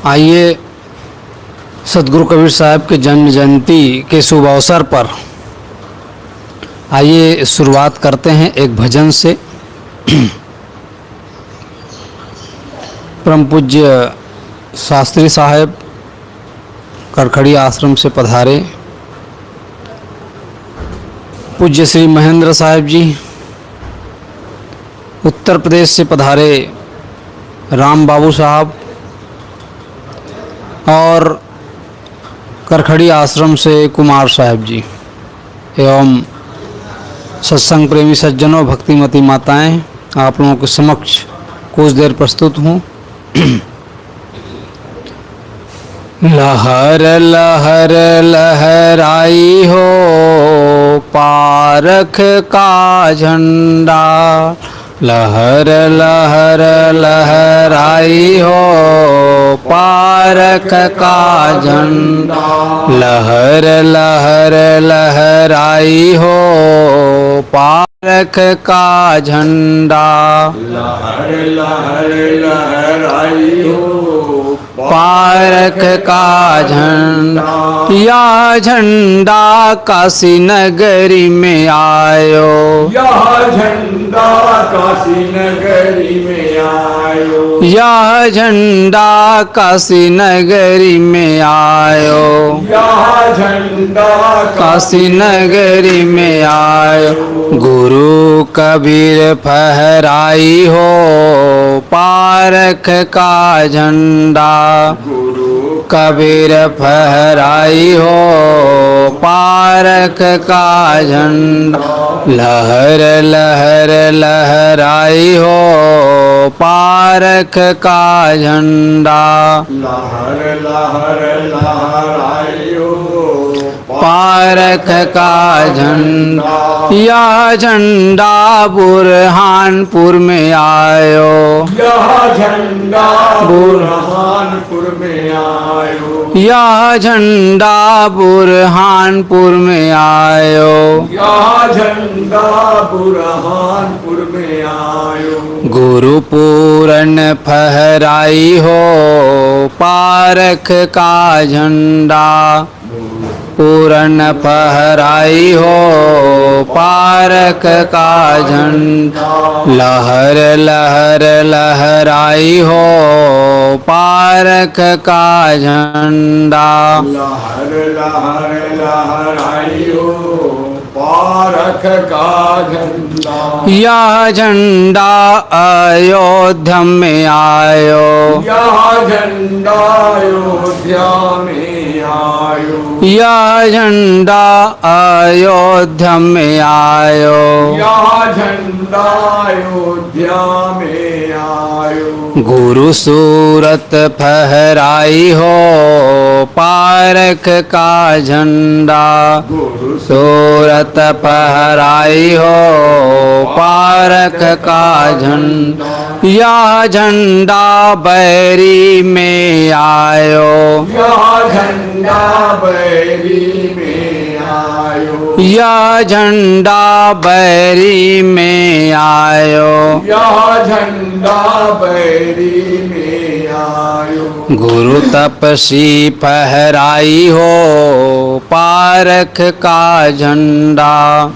आइए सतगुरु कबीर साहब के जन्म जयंती के शुभ अवसर पर आइए शुरुआत करते हैं एक भजन से। परम पूज्य शास्त्री साहब करखड़ी आश्रम से पधारे, पूज्य श्री महेंद्र साहब जी उत्तर प्रदेश से पधारे, राम बाबू साहब और करखड़ी आश्रम से कुमार साहब जी एवं सत्संग प्रेमी सज्जनों, भक्तिमती माताएं, आप लोगों के समक्ष कुछ देर प्रस्तुत हूँ। लहर लहर लहराई हो पारख का झंडा, लहर लहर लहराई हो पारख का झंडा, लहर लहर लहराई हो पारख का झंडा, लहर लहर लहराई हो पारख का झंडा, या झंडा काशी नगरी में आयो, यह झंडा काशी नगरी में आयो, यह झंडा काशी नगरी में आयो, यह झंडा काशी नगरी में आयो, गुरु कबीर फहराई हो पारख का झंडा, गुरु कबीर फहराई हो पारख का झंडा, लहर लहर लहराई हो पारख का झंडा, लहर लहर लहराई हो पारख का झंडा, यह झंडा बुरहानपुर में आयो, यह झंडा बुरहानपुर में आयो, यह झंडा बुरहानपुर में आयो, यह झंडा बुरहानपुर में आयो, गुरु पूरन फहराई हो पारख का झंडा, पूरन फहराई हो पारख का झंडा, लहर लहर लहराई हो पारख का झंडा, लहर लहर लहराई हो पारख का झंडा, यह झंडा अयोध्या में आयो, यह झंडा अयोध्या में आयो, यह झंडा अयोध्या में आयो, यह झंडा अयोध्या में आयो, गुरु सूरत फहराई हो पारख का झंडा, गुरु सूरत फहराई हो पारख का झंडा, यह झंडा बैरी में आयो, यह झंडा बैरी में आयो, यह झंडा बैरी में आयो, यह झंडा बैरी में आयो, गुरु तपसी फहराई हो पारख का झंडा,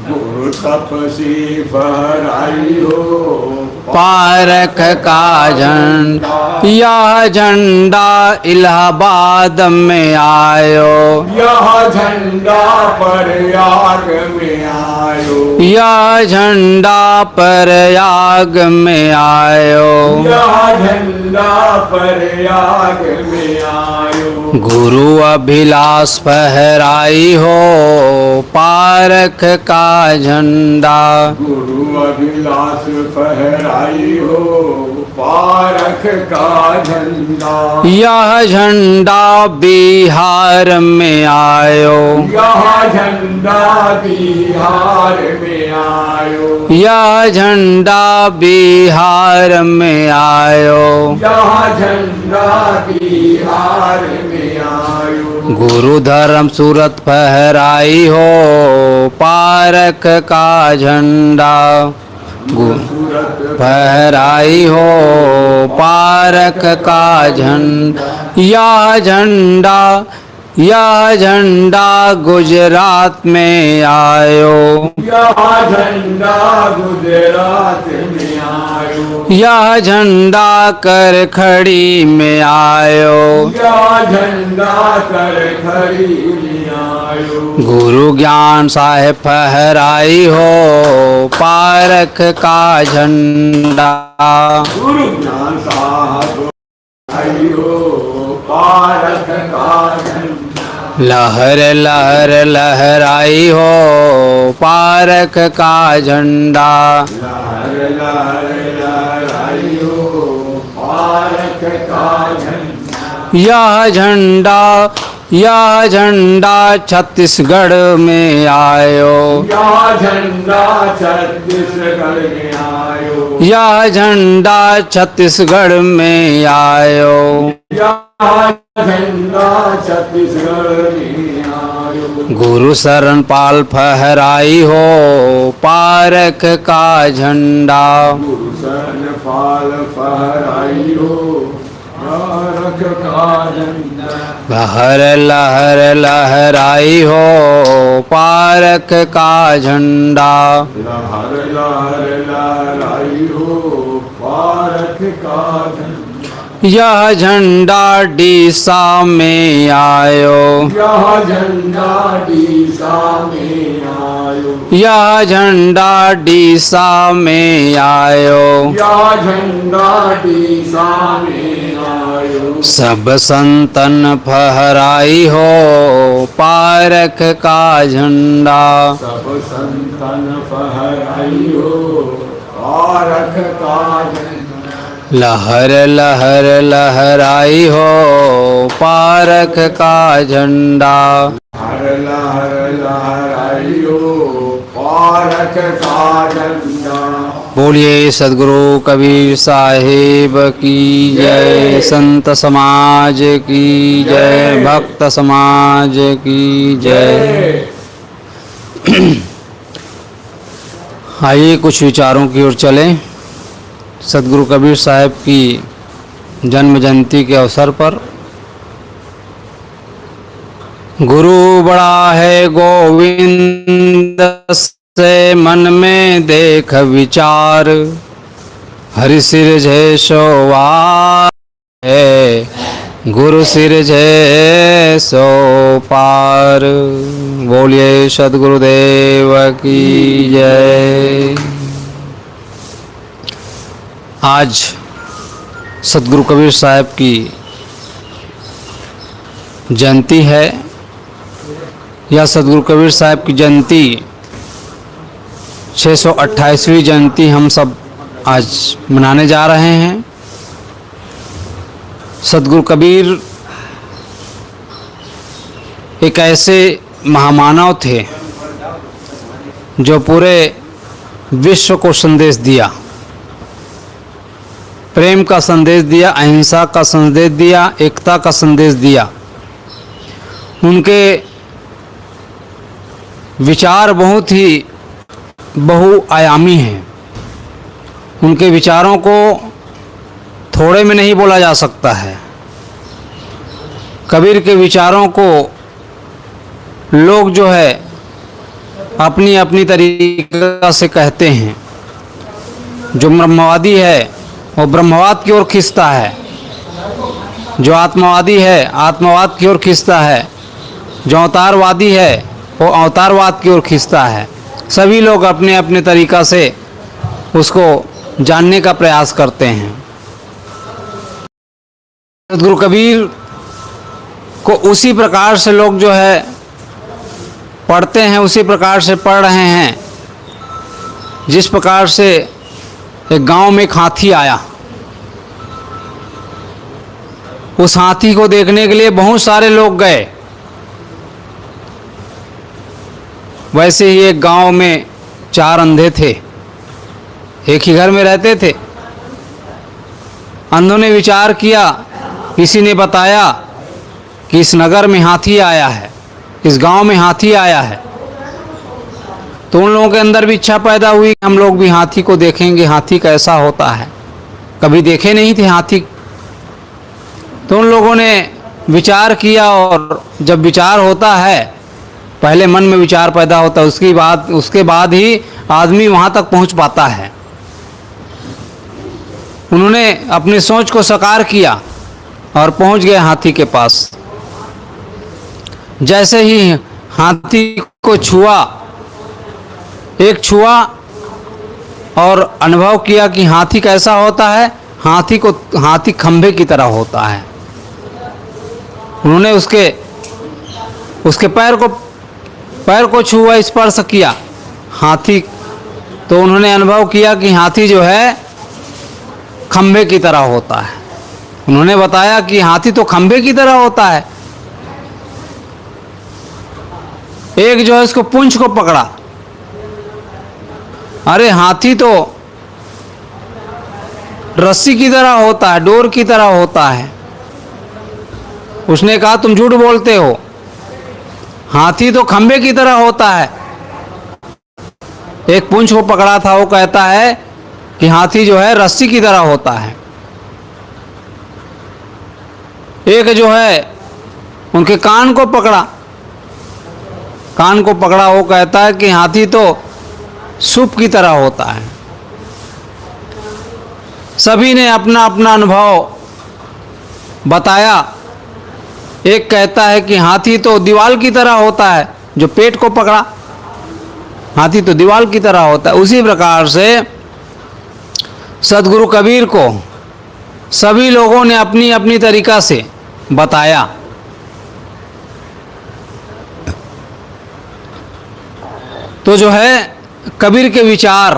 गुरु तपसी फहराई हो पारख का झंडा, यह झंडा इलाहाबाद में आयो, यह झंडा प्रयाग में आयो, यह झंडा प्रयाग में आयो, यह झंडा प्रयाग में आयो, गुरु अभिलाष फहराई हो पारख का झंडा, गुरु अभिलाष फहराई हो पारख का झंडा, यह झंडा बिहार में आयो, यह झंडा बिहार में आयो, यह झंडा बिहार में आयो, यह झंडा बिहार में आयो, गुरु धर्म सूरत फहराई हो पारख का झंडा, सूरत फहराई हो पारख का यह झंडा गुजरात में आयो, यह झंडा गुजरात में आयो, यह झंडा करखड़ी में आयो, यह झंडा करखड़ी में आयो। गुरु ज्ञान साहेब फहराई हो पारख का झंडा, गुरु ज्ञान साहब आयो पारख का झंडा, लहर लहर लहराई हो पारख का झंडा, लहर लहर लहराई हो पारख का झंडा, यह झंडा छत्तीसगढ़ में आयो, यह झंडा छत्तीसगढ़ में आयो, यह झंडा छत्तीसगढ़ में आयो, यह झंडा छत्तीसगढ़ में आयो। गुरु शरण पाल फहराई हो पारख का झंडा, गुरु शरण पाल फहराई हो पारख का झंडा, लहर लहर लहराई हो पारख का झंडा, लहर लहर लहराई हो पारख का झंडा, यह झंडा डीसा में आयो, यह झंडा डीसा में आयो, यह झंडा डीसा में आयो, यह झंडा डीसा में आयो। सब संतन फहराई हो पारख का झंडा, सब संतन फहराई हो पारख का झंडा, लहर लहर लहराई हो पारख का झंडा, हर लहर लहराई हो पारख का झंडा। बोलिए सदगुरु कबीर साहिब की जय, संत समाज की जय, भक्त समाज की जय। आइए कुछ विचारों की ओर चलें। सदगुरु कबीर साहब की जन्म जयंती के अवसर पर गुरु बड़ा है गोविंद से मन में देख विचार, हरि सिर जय सोवार है, गुरु सिर जय सो पार। बोलिए सदगुरुदेव की जय। आज सदगुरु कबीर साहब की जयंती है। यह सदगुरु कबीर साहब की जयंती 628वीं जयंती हम सब आज मनाने जा रहे हैं। सदगुरु कबीर एक ऐसे महामानव थे जो पूरे विश्व को संदेश दिया, प्रेम का संदेश दिया, अहिंसा का संदेश दिया, एकता का संदेश दिया। उनके विचार बहुत ही बहुआयामी हैं। उनके विचारों को थोड़े में नहीं बोला जा सकता है। कबीर के विचारों को लोग जो है अपनी अपनी तरीक़ा से कहते हैं। जो ब्रह्मवादी है वो ब्रह्मवाद की ओर खींचता है, जो आत्मवादी है आत्मवाद की ओर खींचता है, जो अवतारवादी है वो अवतारवाद की ओर खींचता है। सभी लोग अपने अपने तरीक़ा से उसको जानने का प्रयास करते हैं। सदगुरु कबीर को उसी प्रकार से लोग जो है पढ़ते हैं, उसी प्रकार से पढ़ रहे हैं जिस प्रकार से एक गांव में एक हाथी आया। उस हाथी को देखने के लिए बहुत सारे लोग गए। वैसे ही एक गांव में 4 अंधे थे, एक ही घर में रहते थे। अंधों ने विचार किया, किसी ने बताया कि इस नगर में हाथी आया है, इस गांव में हाथी आया है। तो उन लोगों के अंदर भी इच्छा पैदा हुई, हम लोग भी हाथी को देखेंगे, हाथी कैसा होता है, कभी देखे नहीं थे हाथी। तो उन लोगों ने विचार किया, और जब विचार होता है, पहले मन में विचार पैदा होता है, उसके बाद ही आदमी वहाँ तक पहुँच पाता है। उन्होंने अपनी सोच को साकार किया और पहुँच गए हाथी के पास। जैसे ही हाथी को छुआ और अनुभव किया कि हाथी कैसा होता है, हाथी खंभे की तरह होता है। उन्होंने उसके पैर को छुआ, स्पर्श किया हाथी, तो उन्होंने अनुभव किया कि हाथी जो है खंभे की तरह होता है। उन्होंने बताया कि हाथी तो खंभे की तरह होता है। एक जो है इसको पूंछ को पकड़ा, अरे हाथी तो रस्सी की तरह होता है, डोर की तरह होता है। उसने कहा तुम झूठ बोलते हो, हाथी तो खंभे की तरह होता है। एक पूंछ को पकड़ा था, वो कहता है कि हाथी जो है रस्सी की तरह होता है। एक जो है उनके कान को पकड़ा, वो कहता है कि हाथी तो सूप की तरह होता है। सभी ने अपना अपना अनुभव बताया। एक कहता है कि हाथी तो दीवाल की तरह होता है, जो पेट को पकड़ा, हाथी तो दीवाल की तरह होता है। उसी प्रकार से सदगुरु कबीर को सभी लोगों ने अपनी अपनी तरीका से बताया। तो जो है कबीर के विचार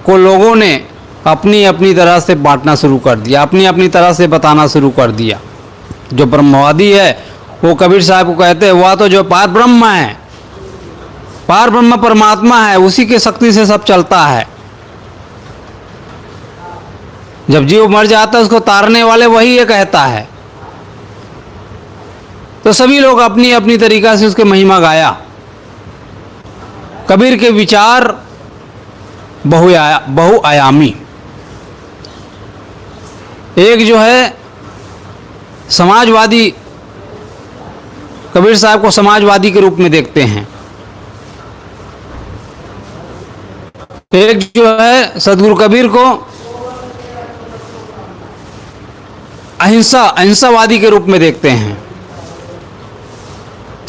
को लोगों ने अपनी अपनी तरह से बांटना शुरू कर दिया, अपनी अपनी तरह से बताना शुरू कर दिया। जो ब्रह्मवादी है वो कबीर साहब को कहते हैं वह तो जो पार ब्रह्म है, पार ब्रह्म परमात्मा है, उसी के शक्ति से सब चलता है। जब जीव मर जाता है उसको तारने वाले वही ये कहता है। तो सभी लोग अपनी अपनी तरीका से उसके महिमा गाया। कबीर के विचार बहुआयामी। एक जो है समाजवादी, कबीर साहब को समाजवादी के रूप में देखते हैं। एक जो है सदगुरु कबीर को अहिंसावादी के रूप में देखते हैं।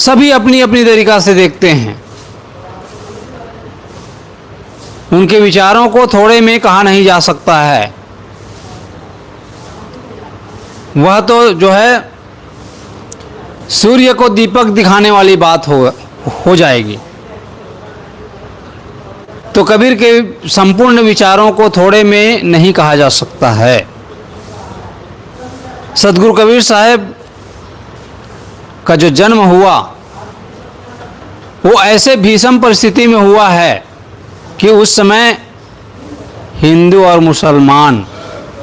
सभी अपनी अपनी तरीका से देखते हैं। उनके विचारों को थोड़े में कहा नहीं जा सकता है। वह तो जो है सूर्य को दीपक दिखाने वाली बात हो जाएगी। तो कबीर के संपूर्ण विचारों को थोड़े में नहीं कहा जा सकता है। सदगुरु कबीर साहब का जो जन्म हुआ वो ऐसे भीषण परिस्थिति में हुआ है कि उस समय हिंदू और मुसलमान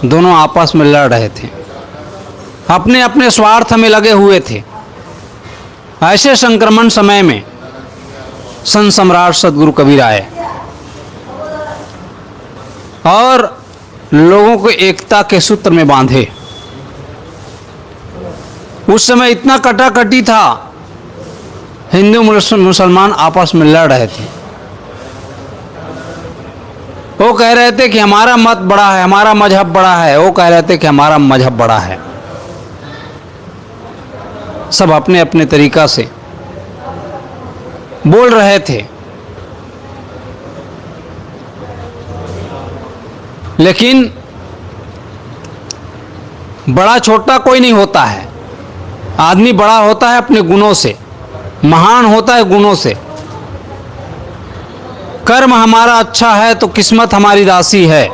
दोनों आपस में लड़ रहे थे, अपने अपने स्वार्थ में लगे हुए थे। ऐसे संक्रमण समय में संत सम्राट सदगुरु कबीर आए और लोगों को एकता के सूत्र में बांधे। उस समय इतना कटाकटी था, हिंदू मुसलमान आपस में लड़ रहे थे। वो कह रहे थे कि हमारा मत बड़ा है, हमारा मजहब बड़ा है, वो कह रहे थे कि हमारा मजहब बड़ा है। सब अपने अपने तरीका से बोल रहे थे। लेकिन बड़ा छोटा कोई नहीं होता है। आदमी बड़ा होता है अपने गुणों से, महान होता है गुणों से। कर्म हमारा अच्छा है तो किस्मत हमारी दासी है।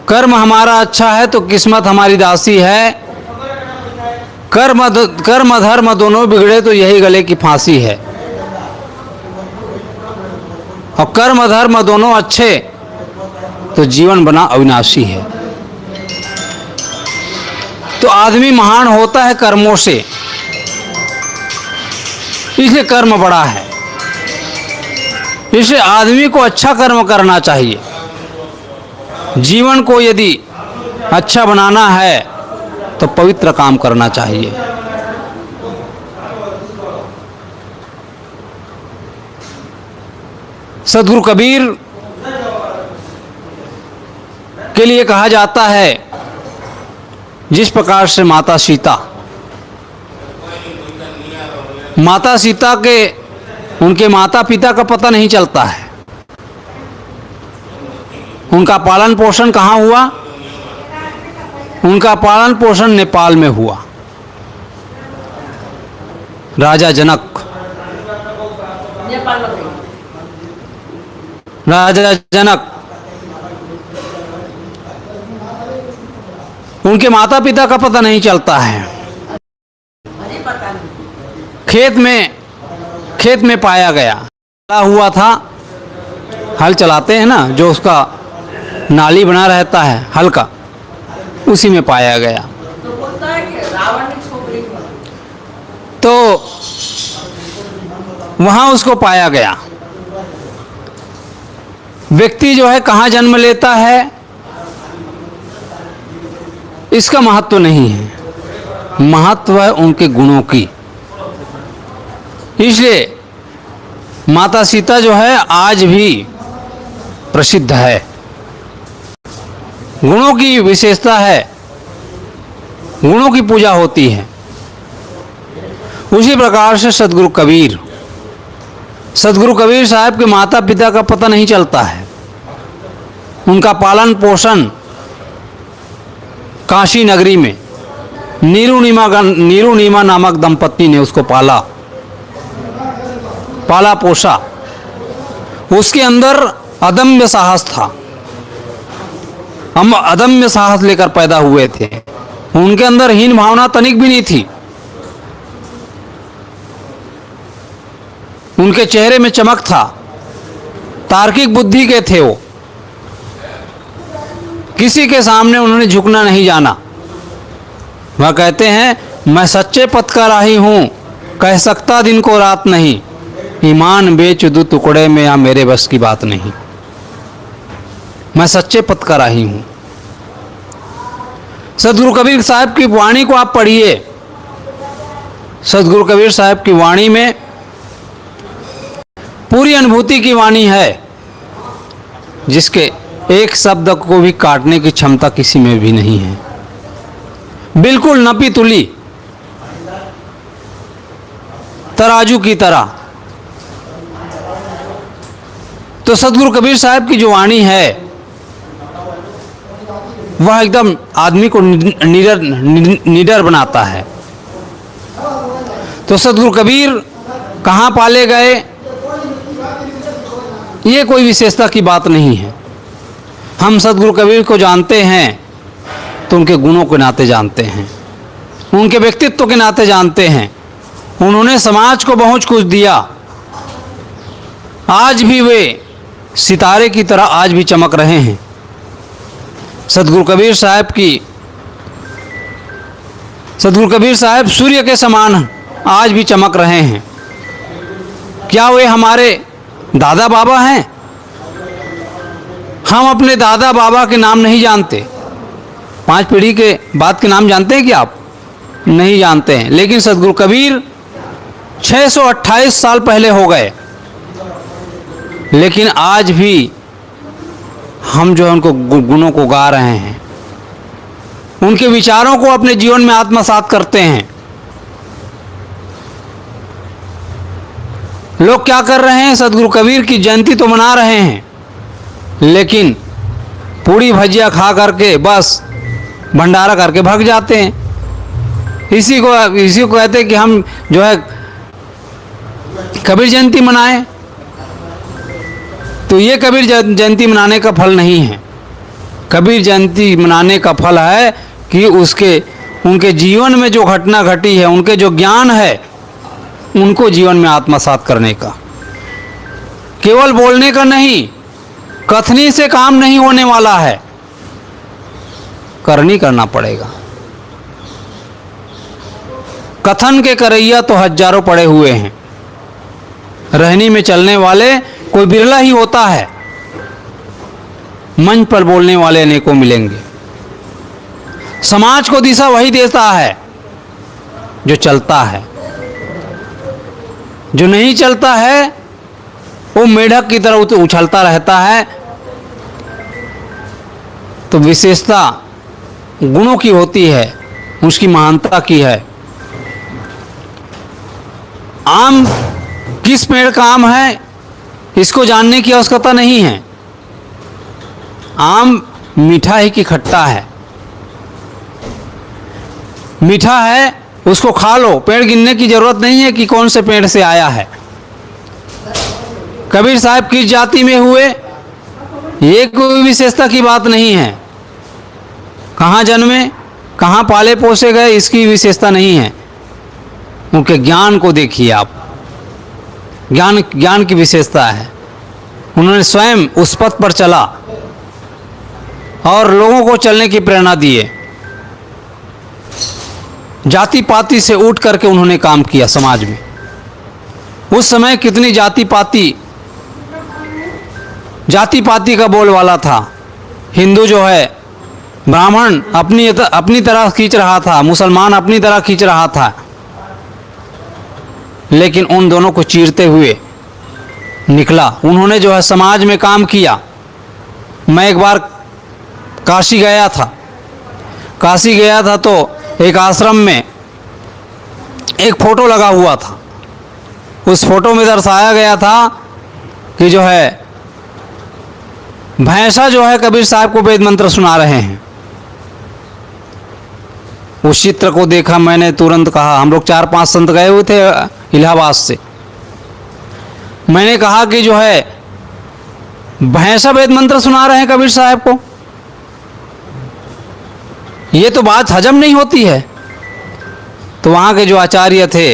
कर्म हमारा अच्छा है तो किस्मत हमारी दासी है। कर्म धर्म दोनों बिगड़े तो यही गले की फांसी है। और कर्म धर्म दोनों अच्छे तो जीवन बना अविनाशी है। तो आदमी महान होता है कर्मों से। इसलिए कर्म बड़ा है। इसलिए आदमी को अच्छा कर्म करना चाहिए। जीवन को यदि अच्छा बनाना है तो पवित्र काम करना चाहिए। सदगुरु कबीर के लिए कहा जाता है, जिस प्रकार से माता सीता के उनके माता पिता का पता नहीं चलता है। उनका पालन पोषण कहाँ हुआ? उनका पालन पोषण नेपाल में हुआ। राजा जनक उनके माता पिता का पता नहीं चलता है। खेत में पाया गया हुआ था। हल चलाते हैं ना, जो उसका नाली बना रहता है हल का, उसी में पाया गया। तो वहां उसको पाया गया। व्यक्ति जो है कहाँ जन्म लेता है इसका महत्व नहीं है, महत्व है उनके गुणों की। इसलिए माता सीता जो है आज भी प्रसिद्ध है, गुणों की विशेषता है, गुणों की पूजा होती है। उसी प्रकार से सदगुरु कबीर साहब के माता पिता का पता नहीं चलता है। उनका पालन पोषण काशी नगरी में नीरू नामक दंपत्ति ने उसको पाला पोषा। उसके अंदर अदम्य साहस था। हम अदम्य साहस लेकर पैदा हुए थे। उनके अंदर हीन भावना तनिक भी नहीं थी। उनके चेहरे में चमक था। तार्किक बुद्धि के थे वो। किसी के सामने उन्होंने झुकना नहीं जाना। वह कहते हैं, मैं सच्चे पथ का राही हूं, कह सकता दिन को रात नहीं, ईमान बेच दूं टुकड़े में या मेरे बस की बात नहीं। मैं सच्चे पथ का राही हूं। सदगुरु कबीर साहब की वाणी को आप पढ़िए। सदगुरु कबीर साहब की वाणी में पूरी अनुभूति की वाणी है, जिसके एक शब्द को भी काटने की क्षमता किसी में भी नहीं है। बिल्कुल नपी तुली, तराजू की तरह। तो सदगुरु कबीर साहब की जो वाणी है वह एकदम आदमी को निडर बनाता है। तो सदगुरु कबीर कहाँ पाले गए, ये कोई विशेषता की बात नहीं है। हम सदगुरु कबीर को जानते हैं तो उनके गुणों के नाते जानते हैं, उनके व्यक्तित्व के नाते जानते हैं। उन्होंने समाज को बहुत कुछ दिया। आज भी वे सितारे की तरह आज भी चमक रहे हैं। सदगुरु कबीर साहब सूर्य के समान आज भी चमक रहे हैं। क्या वे हमारे दादा बाबा हैं? हम अपने दादा बाबा के नाम नहीं जानते। 5 पीढ़ी के बाद के नाम जानते हैं क्या आप? नहीं जानते हैं। लेकिन सदगुरु कबीर 628 साल पहले हो गए, लेकिन आज भी हम जो है उनको गुणों को गा रहे हैं, उनके विचारों को अपने जीवन में आत्मसात करते हैं। लोग क्या कर रहे हैं? सदगुरु कबीर की जयंती तो मना रहे हैं, लेकिन पूड़ी भजिया खा करके बस भंडारा करके भाग जाते हैं। इसी को कहते हैं कि हम जो है कबीर जयंती मनाएं। तो ये कबीर जयंती मनाने का फल नहीं है। कबीर जयंती मनाने का फल है कि उनके जीवन में जो घटना घटी है, उनके जो ज्ञान है, उनको जीवन में आत्मसात करने का। केवल बोलने का नहीं, कथनी से काम नहीं होने वाला है, करनी करना पड़ेगा। कथन के करैया तो हजारों पड़े हुए हैं, रहनी में चलने वाले कोई बिरला ही होता है। मंच पर बोलने वाले अनेकों मिलेंगे। समाज को दिशा वही देता है जो चलता है। जो नहीं चलता है वो मेढक की तरह उछलता रहता है। तो विशेषता गुणों की होती है, उसकी महानता की है। आम किस पेड़ का आम है इसको जानने की आवश्यकता नहीं है। आम मीठा है कि खट्टा है, मीठा है उसको खा लो। पेड़ गिनने की जरूरत नहीं है कि कौन से पेड़ से आया है। कबीर साहब किस जाति में हुए ये कोई विशेषता की बात नहीं है। कहाँ जन्मे, कहाँ पाले पोसे गए, इसकी विशेषता नहीं है। उनके ज्ञान को देखिए आप, ज्ञान की विशेषता है। उन्होंने स्वयं उस पथ पर चला और लोगों को चलने की प्रेरणा दिए। जाति पाति से उठ करके उन्होंने काम किया समाज में। उस समय कितनी जाति पाति का बोलवाला था। हिंदू जो है ब्राह्मण अपनी तरह खींच रहा था, मुसलमान अपनी तरह खींच रहा था, लेकिन उन दोनों को चीरते हुए निकला। उन्होंने जो है समाज में काम किया। मैं एक बार काशी गया था तो एक आश्रम में एक फोटो लगा हुआ था। उस फोटो में दर्शाया गया था कि जो है भैंसा जो है कबीर साहब को वेद मंत्र सुना रहे हैं। उस चित्र को देखा मैंने, तुरंत कहा, हम लोग 4-5 संत गए हुए थे इलाहाबाद से। मैंने कहा कि जो है भैंसा वेद मंत्र सुना रहे हैं कबीर साहब को, ये तो बात हजम नहीं होती है। तो वहाँ के जो आचार्य थे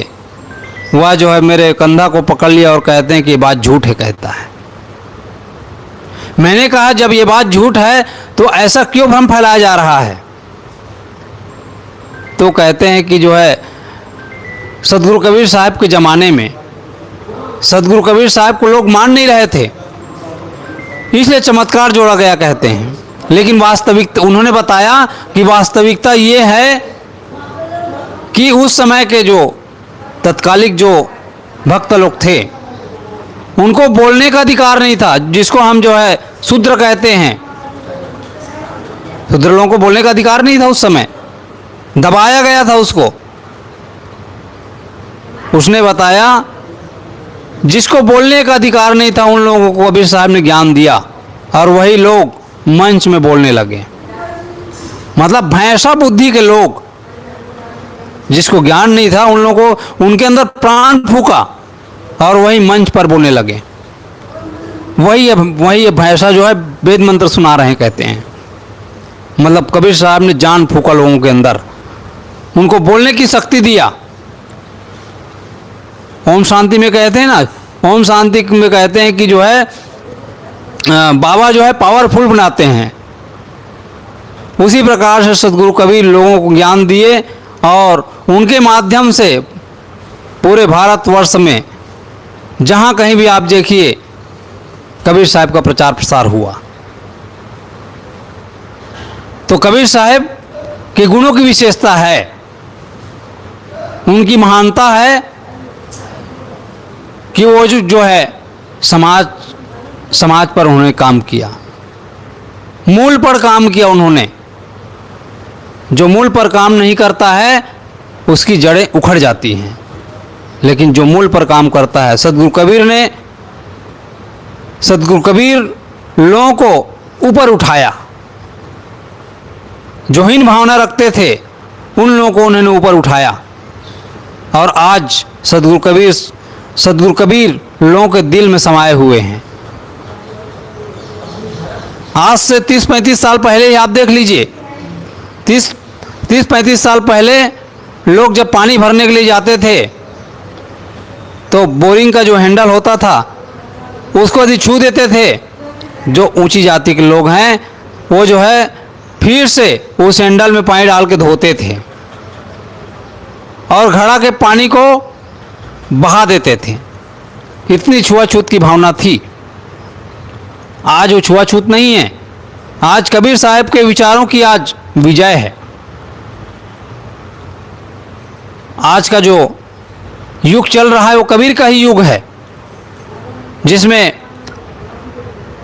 वह जो है मेरे कंधा को पकड़ लिया और कहते हैं कि ये बात झूठ है कहता है। मैंने कहा जब ये बात झूठ है तो ऐसा क्यों भ्रम फैलाया जा रहा है। तो कहते हैं कि जो है सदगुरु कबीर साहब के ज़माने में सदगुरु कबीर साहब को लोग मान नहीं रहे थे, इसलिए चमत्कार जोड़ा गया कहते हैं। लेकिन वास्तविकता उन्होंने बताया कि वास्तविकता ये है कि उस समय के जो तत्कालिक जो भक्त लोग थे उनको बोलने का अधिकार नहीं था, जिसको हम जो है शूद्र कहते हैं। शूद्र लोगों को बोलने का अधिकार नहीं था, उस समय दबाया गया था उसको। उसने बताया जिसको बोलने का अधिकार नहीं था उन लोगों को कबीर साहब ने ज्ञान दिया और वही लोग मंच में बोलने लगे। मतलब भैंसा बुद्धि के लोग, जिसको ज्ञान नहीं था उन लोगों को उनके अंदर प्राण फूका और वही मंच पर बोलने लगे। वही भैंसा जो है वेद मंत्र सुना रहे हैं कहते हैं। मतलब कबीर साहब ने जान फूका लोगों के अंदर, उनको बोलने की शक्ति दिया। ओम शांति में कहते हैं ना, ओम शांति में कहते हैं कि जो है बाबा जो है पावरफुल बनाते हैं। उसी प्रकार से सदगुरु कबीर लोगों को ज्ञान दिए और उनके माध्यम से पूरे भारतवर्ष में जहाँ कहीं भी आप देखिए कबीर साहब का प्रचार प्रसार हुआ। तो कबीर साहब के गुणों की विशेषता है, उनकी महानता है कि वो जो है समाज पर उन्होंने काम किया, मूल पर काम किया उन्होंने। जो मूल पर काम नहीं करता है उसकी जड़ें उखड़ जाती हैं, लेकिन जो मूल पर काम करता है, सदगुरु कबीर लोगों को ऊपर उठाया। जो हीन भावना रखते थे उन लोगों को उन्होंने ऊपर उठाया और आज सदगुरु कबीर लोगों के दिल में समाये हुए हैं। आज से 30-35 साल पहले ही आप देख लीजिए, 30-35 साल पहले लोग जब पानी भरने के लिए जाते थे तो बोरिंग का जो हैंडल होता था उसको यदि छू देते थे, जो ऊंची जाति के लोग हैं वो जो है फिर से उस हैंडल में पानी डाल के धोते थे और घड़ा के पानी को बहा देते थे। इतनी छुआछूत की भावना थी। आज वो छुआछूत नहीं है। आज कबीर साहब के विचारों की आज विजय है। आज का जो युग चल रहा है वो कबीर का ही युग है, जिसमें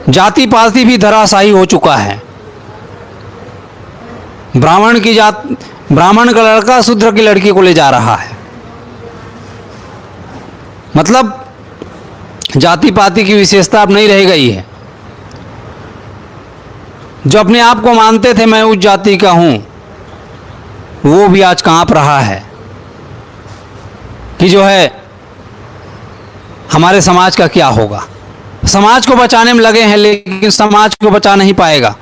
जाति पाति भी धराशायी हो चुका है। ब्राह्मण की जात, ब्राह्मण का लड़का शूद्र की लड़की को ले जा रहा है। मतलब जाति पाति की विशेषता अब नहीं रह गई है। जो अपने आप को मानते थे मैं उस जाति का हूं, वो भी आज कांप रहा है कि जो है हमारे समाज का क्या होगा। समाज को बचाने में लगे हैं, लेकिन समाज को बचा नहीं पाएगा।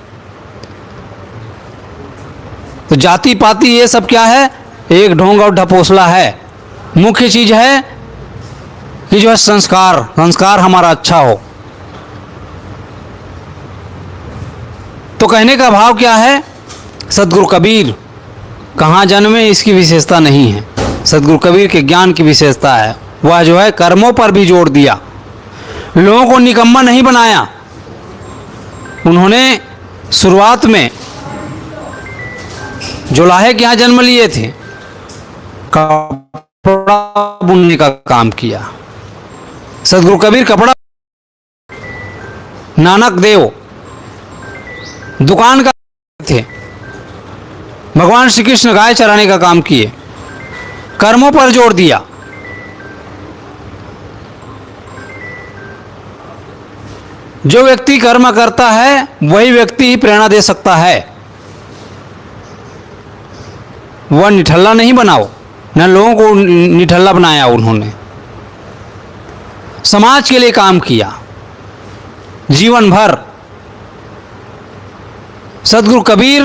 तो जाति पाति ये सब क्या है, एक ढोंग और ढपोसला है। मुख्य चीज है कि जो है संस्कार हमारा अच्छा हो। तो कहने का भाव क्या है, सदगुरु कबीर कहाँ जन्मे इसकी विशेषता नहीं है, सदगुरु कबीर के ज्ञान की विशेषता है। वह जो है कर्मों पर भी जोर दिया, लोगों को निकम्मा नहीं बनाया। उन्होंने शुरुआत में जोलाहे के यहाँ जन्म लिए थे, कपड़ा बुनने का काम किया। सदगुरु कबीर कपड़ा, नानक देव दुकान का थे, भगवान श्री कृष्ण गाय चराने का काम किए। कर्मों पर जोर दिया। जो व्यक्ति कर्म करता है वही व्यक्ति ही प्रेरणा दे सकता है। वह निठल्ला नहीं बनाओ, न लोगों को निठल्ला बनाया। उन्होंने समाज के लिए काम किया जीवन भर। सदगुरु कबीर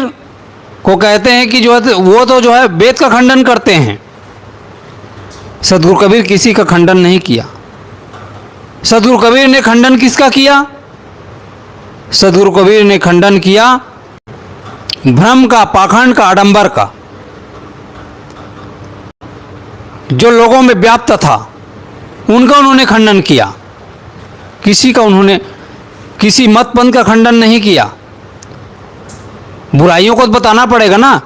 को कहते हैं कि जो है वो तो जो है वेद का खंडन करते हैं। सदगुरु कबीर किसी का खंडन नहीं किया। सदगुरु कबीर ने खंडन किसका किया? सदगुरु कबीर ने खंडन किया भ्रम का, पाखंड का, आडंबर का, जो लोगों में व्याप्त था उनका उन्होंने खंडन किया। किसी मत पंथ का खंडन नहीं किया। बुराइयों को तो बताना पड़ेगा ना।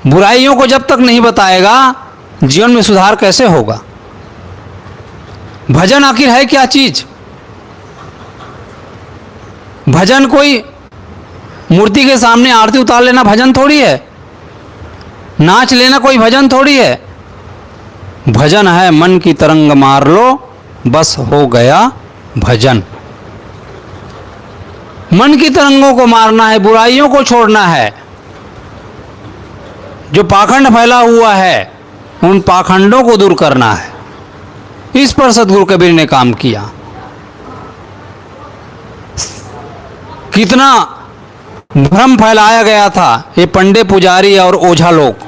बुराइयों को जब तक नहीं बताएगा जीवन में सुधार कैसे होगा? भजन आखिर है क्या चीज? भजन कोई मूर्ति के सामने आरती उतार लेना भजन थोड़ी है। नाच लेना कोई भजन थोड़ी है। भजन है मन की तरंग मार लो, बस हो गया भजन। मन की तरंगों को मारना है, बुराइयों को छोड़ना है। जो पाखंड फैला हुआ है उन पाखंडों को दूर करना है। इस पर सदगुरु कबीर ने काम किया। कितना भ्रम फैलाया गया था ये पंडे पुजारी और ओझा लोग।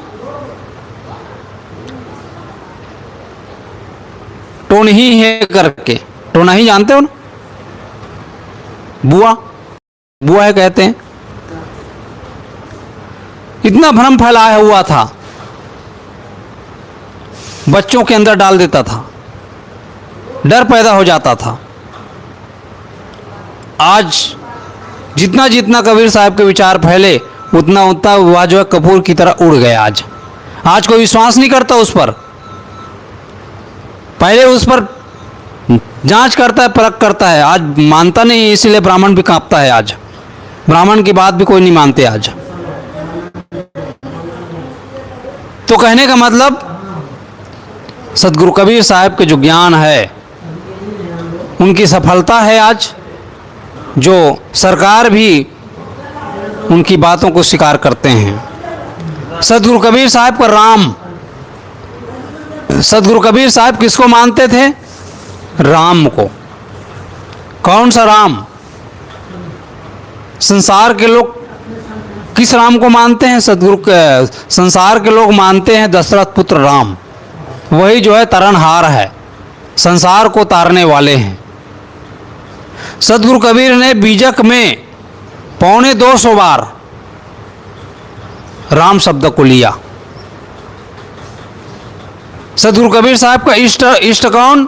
टोनही है करके, टोनही जानते हो ना? बुआ है कहते हैं। इतना भ्रम फैलाया हुआ था, बच्चों के अंदर डाल देता था, डर पैदा हो जाता था। आज जितना जितना कबीर साहब के विचार फैले उतना उतना वह जो है कपूर की तरह उड़ गया। आज कोई विश्वास नहीं करता उस पर। पहले उस पर जांच करता है, परख करता है, आज मानता नहीं। इसीलिए ब्राह्मण भी कांपता है। आज ब्राह्मण की बात भी कोई नहीं मानते आज। तो कहने का मतलब सदगुरु कबीर साहब के जो ज्ञान है उनकी सफलता है आज, जो सरकार भी उनकी बातों को स्वीकार करते हैं। सदगुरु कबीर साहब का राम, सदगुरु कबीर साहब किसको मानते थे? राम को। कौन सा राम? संसार के लोग किस राम को मानते हैं? संसार के लोग मानते हैं दशरथ पुत्र राम। वही जो है तारनहार है, संसार को तारने वाले हैं। सदगुरु कबीर ने बीजक में 250 बार राम शब्द को लिया। सदगुरु कबीर साहब का इष्ट कौन?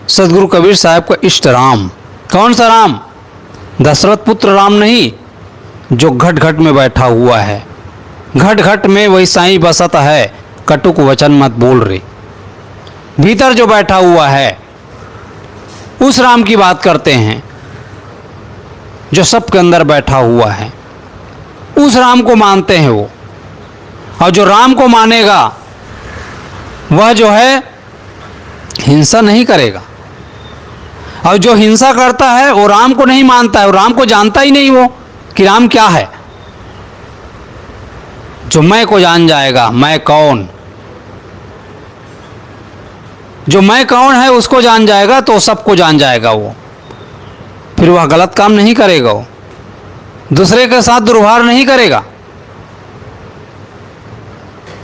सदगुरु कबीर साहब का इष्ट राम। कौन सा राम? दशरथ पुत्र राम नहीं, जो घट घट में बैठा हुआ है। घट घट में वही साईं बसत है, कटुक वचन मत बोल रे। भीतर जो बैठा हुआ है उस राम की बात करते हैं, जो सबके अंदर बैठा हुआ है। उस राम को मानते हैं वो। और जो राम को मानेगा वह जो है हिंसा नहीं करेगा। और जो हिंसा करता है वो राम को नहीं मानता है, वो राम को जानता ही नहीं वो कि राम क्या है। जो मैं को जान जाएगा, मैं कौन, जो मैं कौन है उसको जान जाएगा तो सबको जान जाएगा वो। फिर वह गलत काम नहीं करेगा, वो दूसरे के साथ दुर्व्यवहार नहीं करेगा।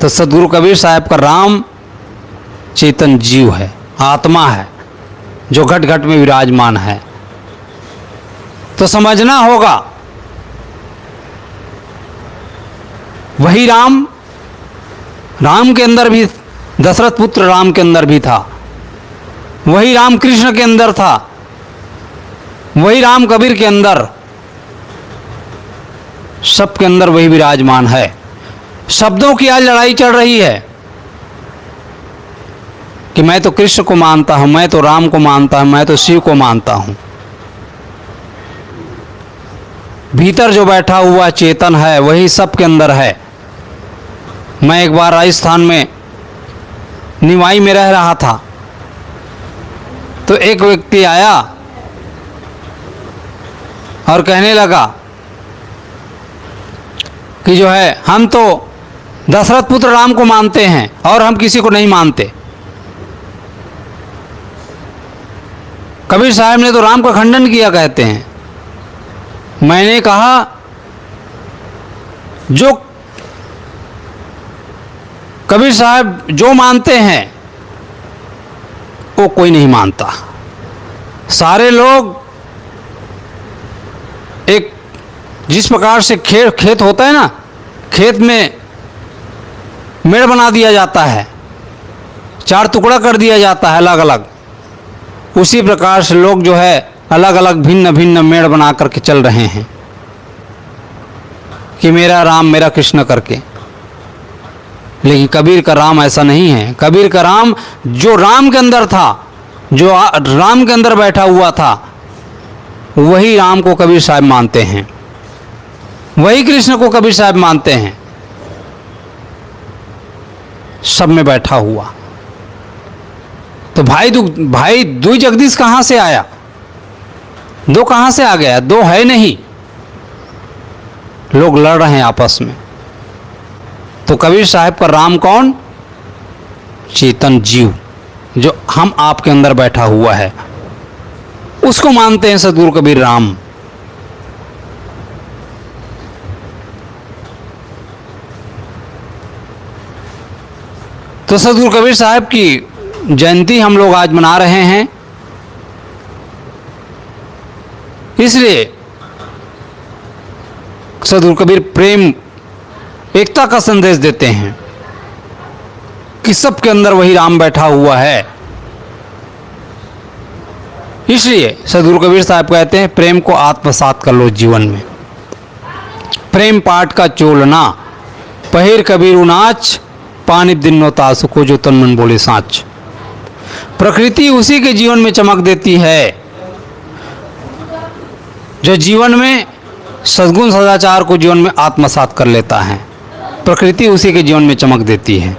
तो सदगुरु कबीर साहब का राम चेतन जीव है, आत्मा है, जो घट घट में विराजमान है। तो समझना होगा वही राम, राम के अंदर भी, दशरथ पुत्र राम के अंदर भी था, वही राम कृष्ण के अंदर था, वही राम कबीर के अंदर, सबके अंदर वही विराजमान है। शब्दों की आज लड़ाई चल रही है कि मैं तो कृष्ण को मानता हूं, मैं तो राम को मानता हूं, मैं तो शिव को मानता हूं। भीतर जो बैठा हुआ चेतन है वही सबके अंदर है। मैं एक बार राजस्थान में निवाई में रह रहा था, तो एक व्यक्ति आया और कहने लगा कि जो है हम तो दशरथ पुत्र राम को मानते हैं और हम किसी को नहीं मानते। कबीर साहब ने तो राम का खंडन किया कहते हैं। मैंने कहा जो कबीर साहब जो मानते हैं वो कोई नहीं मानता। सारे लोग एक जिस प्रकार से खेत होता है ना, खेत में मेड़ बना दिया जाता है, चार टुकड़ा कर दिया जाता है अलग अलग, उसी प्रकार से लोग जो है अलग अलग भिन्न भिन्न मेड़ बना करके चल रहे हैं कि मेरा राम मेरा कृष्ण करके। लेकिन कबीर का राम ऐसा नहीं है। कबीर का राम जो राम के अंदर था, जो राम के अंदर बैठा हुआ था, वही राम को कबीर साहब मानते हैं, वही कृष्ण को कबीर साहब मानते हैं। सब में बैठा हुआ। तो भाई दुई जगदीश कहां से आया? दो कहां से आ गया? दो है नहीं, लोग लड़ रहे हैं आपस में। तो कबीर साहब का राम कौन? चेतन जीव, जो हम आपके अंदर बैठा हुआ है, उसको मानते हैं सदगुरु कबीर राम। तो सदगुरु कबीर साहब की जयंती हम लोग आज मना रहे हैं। इसलिए सदगुरु कबीर प्रेम एकता का संदेश देते हैं कि सबके अंदर वही राम बैठा हुआ है। इसलिए सदगुरु कबीर साहब कहते हैं प्रेम को आत्मसात कर लो जीवन में। प्रेम पाठ का चोलना, पहिर कबीरु नाच, पानी दिनो तासु को जो तन मन बोले साच। प्रकृति उसी के जीवन में चमक देती है जो जीवन में सद्गुण सदाचार को जीवन में आत्मसात कर लेता है। प्रकृति उसी के जीवन में चमक देती है।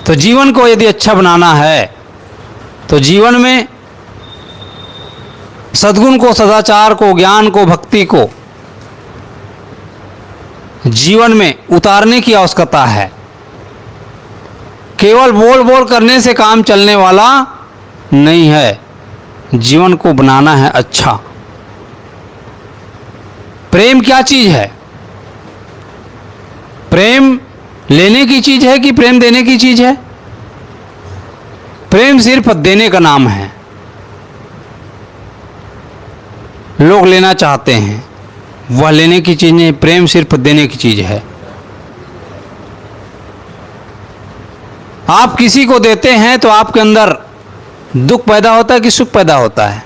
तो जीवन को यदि अच्छा बनाना है तो जीवन में सद्गुण को, सदाचार को, ज्ञान को, भक्ति को जीवन में उतारने की आवश्यकता है। केवल बोल बोल करने से काम चलने वाला नहीं है, जीवन को बनाना है अच्छा। प्रेम क्या चीज है? प्रेम लेने की चीज है कि प्रेम देने की चीज है? प्रेम सिर्फ देने का नाम है। लोग लेना चाहते हैं, वह लेने की चीज नहीं, प्रेम सिर्फ देने की चीज है। आप किसी को देते हैं तो आपके अंदर दुख पैदा होता है कि सुख पैदा होता है?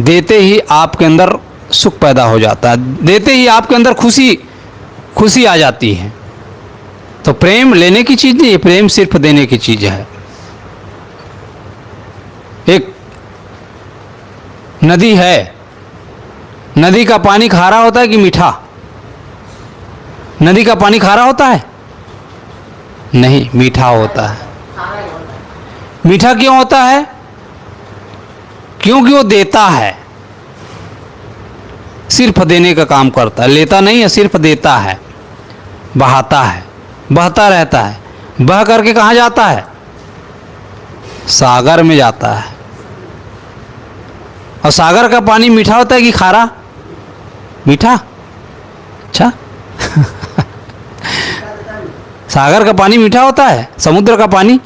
देते ही आपके अंदर सुख पैदा हो जाता है, देते ही आपके अंदर खुशी आ जाती है। तो प्रेम लेने की चीज नहीं है, प्रेम सिर्फ देने की चीज है। एक नदी है, नदी का पानी खारा होता है कि मीठा? नदी का पानी खारा होता है? नहीं, मीठा होता है। मीठा क्यों होता है? क्योंकि वो देता है, सिर्फ देने का काम करता है, लेता नहीं है, सिर्फ देता है, बहाता है, बहता रहता है। बह करके कहाँ जाता है? सागर में जाता है। और सागर का पानी मीठा होता है कि खारा? मीठा। अच्छा सागर का पानी मीठा होता है, समुद्र का पानी?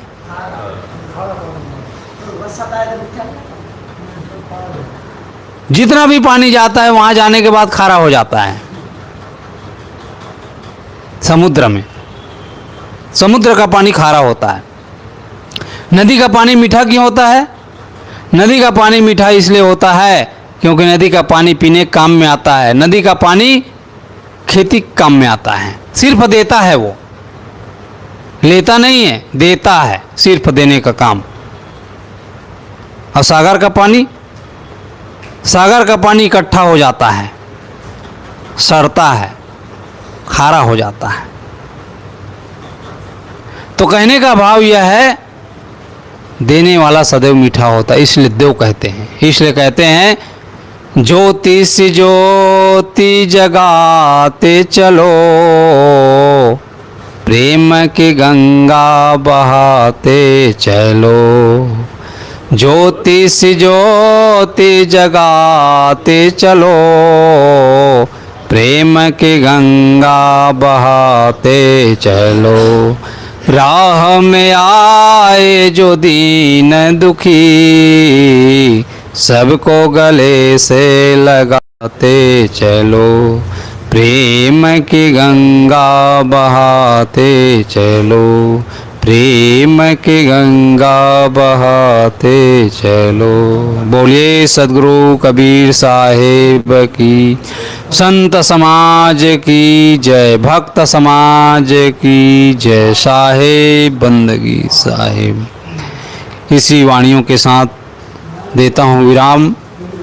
जितना भी पानी जाता है वहां जाने के बाद खारा हो जाता है। समुद्र में, समुद्र का पानी खारा होता है। नदी का पानी मीठा क्यों होता है? नदी का पानी मीठा इसलिए होता है क्योंकि नदी का पानी पीने काम में आता है, नदी का पानी खेती काम में आता है। सिर्फ देता है, वो लेता नहीं है, देता है, सिर्फ देने का काम। और सागर का पानी, सागर का पानी इकट्ठा हो जाता है, सड़ता है, खारा हो जाता है। तो कहने का भाव यह है, देने वाला सदैव मीठा होता है, इसलिए देव कहते हैं। इसलिए कहते हैं, ज्योति से ज्योति जगाते चलो, प्रेम की गंगा बहाते चलो। ज्योति से ज्योति जगाते चलो, प्रेम की गंगा बहाते चलो। राह में आए जो दीन दुखी, सबको गले से लगाते चलो। प्रेम की गंगा बहाते चलो, प्रेम की गंगा बहाते चलो। बोलिए सद्गुरु कबीर साहिब की, संत समाज की जय, भक्त समाज की जय। साहिब बंदगी साहिब। इसी वाणियों के साथ देता हूँ विराम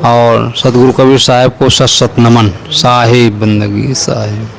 और सद्गुरु कबीर साहिब को सत सत नमन। साहिब बंदगी साहिब।